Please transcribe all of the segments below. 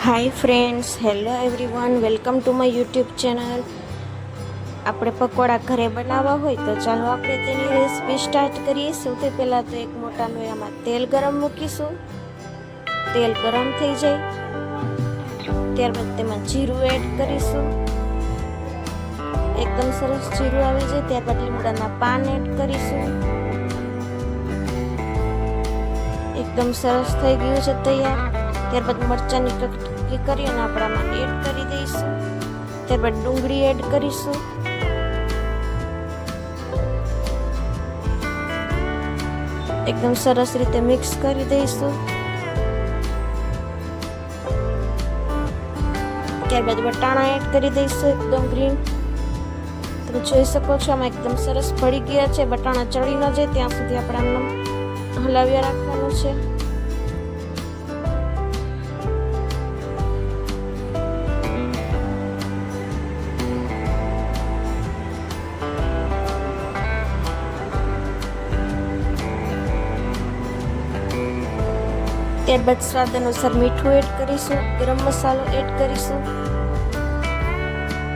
Hi friends, hello everyone, welcome to my YouTube channel. આપણે પકોડા ઘરે બનાવવા હોય તો ચાલો આપણે તેની રેસીપી સ્ટાર્ટ કરીએ. સૌથી પહેલાં તો એક મોટા લોયામાં તેલ ગરમ મૂકીશું. તેલ ગરમ થઈ જાય ત્યારબાદ તેમાં જીરું એડ કરીશું. એકદમ સરસ જીરું આવી જાય ત્યારબાદ લીમડાના પાન એડ કરીશું. એકદમ સરસ થઈ ગયું છે તૈયાર. ત્યારબાદ મરચાંની કટકી કરી અને આપણામાં એડ કરી દઈશું. ત્યારબાદ ડુંગળી એડ કરીશું. એકદમ સરસ રીતે મિક્સ કરી દઈશું. ત્યારબાદ વટાણા એડ કરી દઈશું એકદમ ગ્રીન. તમે જોઈ શકો છો આમાં એકદમ સરસ પડી ગયા છે. વટાણા ચડી ન જાય ત્યાં સુધી આપણે આમ હલાવ્યા રાખવાનું છે. ત્યારબાદ સ્વાદ અનુસાર મીઠું એડ કરીશું. ગરમ મસાલો એડ કરીશું.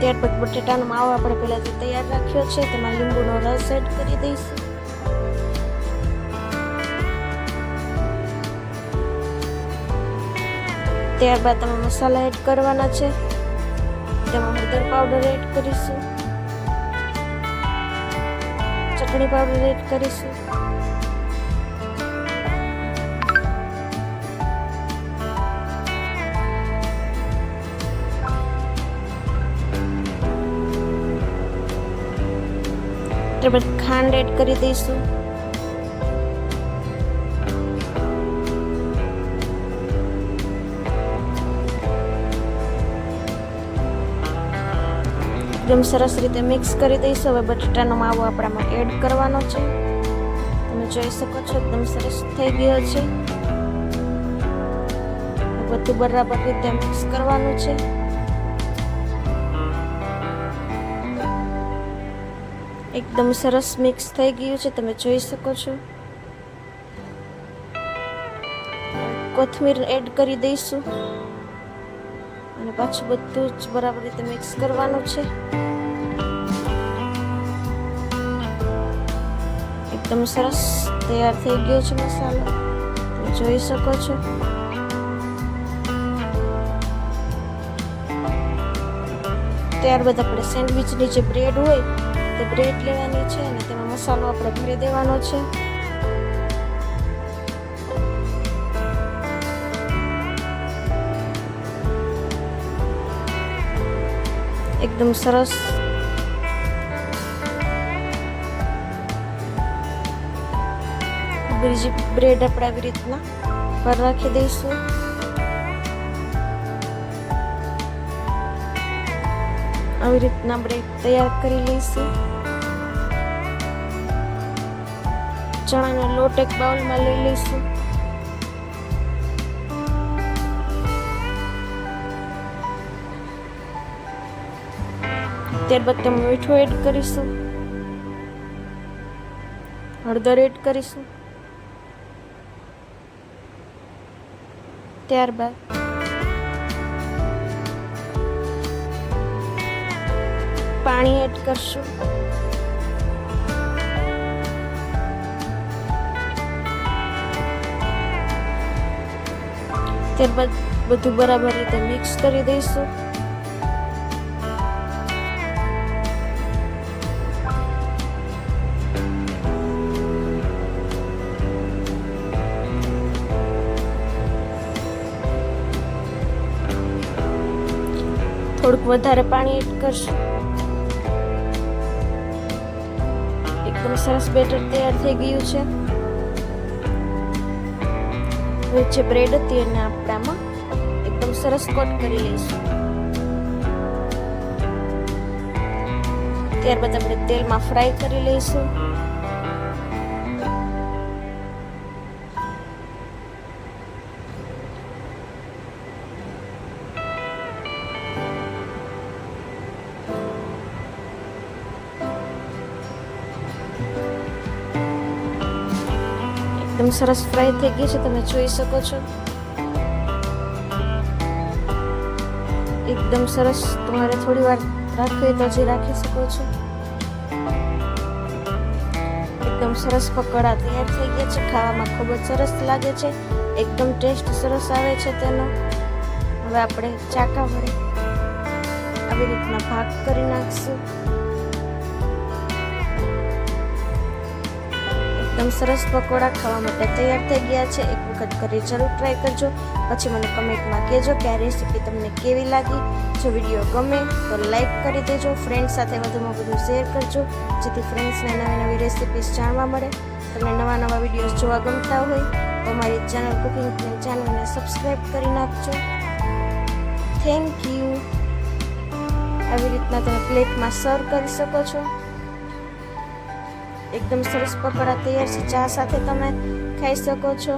ત્યારબાદ બટેટાનો માવો આપણે પહેલાથી તૈયાર રાખ્યો છે તેમાં લીંબુનો રસ એડ કરી દઈશું. ત્યારબાદ તમે મસાલા એડ કરવાના છે. તેમાં હળદર પાવડર એડ કરીશું. ચટણી પાવડર એડ કરીશું. ત્યારબાદ ખાંડ એડ કરી દઈશું. એકદમ સરસ રીતે મિક્સ કરી દઈશું. હવે બટાટાનો માવો આપણામાં એડ કરવાનો છે. તમે જોઈ શકો છો એકદમ સરસ થઈ ગયો છે. બધું બરાબર રીતે મિક્સ કરવાનું છે. એકદમ સરસ મિક્સ થઈ ગયું છે. તમે જોઈ શકો છો. કોથમીર એડ કરી દઈશું અને પાછું બધું જ બરાબર રીતે મિક્સ કરવાનું છે. એકદમ સરસ તૈયાર થઈ ગયો છે મસાલો. તમે જોઈ શકો છો. ત્યારબાદ આપણે સેન્ડવિચની જે બ્રેડ હોય તે બ્રેડ લેવાની છે અને તેમાં મસાલો આપણે ભરી દેવાનો છે. એકદમ સરસ. બીજી બ્રેડ આપણે આવી રીતના પર રાખી દઈશું. આવી રીતના બ્રેડ તૈયાર કરી લઈશું. ચણાનો લોટ એક બાઉલમાં લઈ લઈશું. ત્યારબાદ તેમાં મીઠું એડ કરીશું. હળદર એડ કરીશું. ત્યારબાદ પાણી એડ કરશું. ત્યારબાદ બધું બરાબર રીતે મિક્સ કરી દઈશું. થોડુંક વધારે પાણી એડ કરશું. એકદમ સરસ બેટર તૈયાર થઈ ગયું છે. હવે જે બ્રેડ હતી એને આપણામાં એકદમ સરસ કોટ કરી લઈશું. ત્યારબાદ આપણે તેલમાં ફ્રાય કરી લઈશું. એકદમ સરસ ફ્રાય થઈ ગઈ છે. તમે જોઈ શકો છો. એકદમ સરસ. તમારે થોડી વાર રાખવી તો હજી રાખી શકો છો. એકદમ સરસ પકોડા તૈયાર થઈ ગયા છે. ખાવામાં ખૂબ જ સરસ લાગે છે. એકદમ ટેસ્ટ સરસ આવે છે તેનો. હવે આપણે ચાકા વડે આવી રીતના ભાગ કરી નાખશું. એકદમ સરસ પકોડા ખાવા માટે તૈયાર થઈ ગયા છે. એક વખત ઘરે જરૂર ટ્રાય કરજો. પછી મને કમેન્ટમાં કહેજો કે આ રેસીપી તમને કેવી લાગી. જો વિડીયો ગમે તો લાઈક કરી દેજો. ફ્રેન્ડ સાથે વધુમાં વધુ શેર કરજો, જેથી ફ્રેન્ડ્સને નવી નવી રેસીપીસ જાણવા મળે. તમને નવા નવા વિડીયોઝ જોવા ગમતા હોય તો મારી ચેનલ કુકિંગ પ્લેન ચેનલને સબસ્ક્રાઈબ કરી નાખજો. Thank you. આવી રીતના તમે પ્લેટમાં સર્વ કરી શકો છો. એકદમ સરસ પકોડા તૈયાર છે. ચા સાથે તમે ખાઈ શકો છો.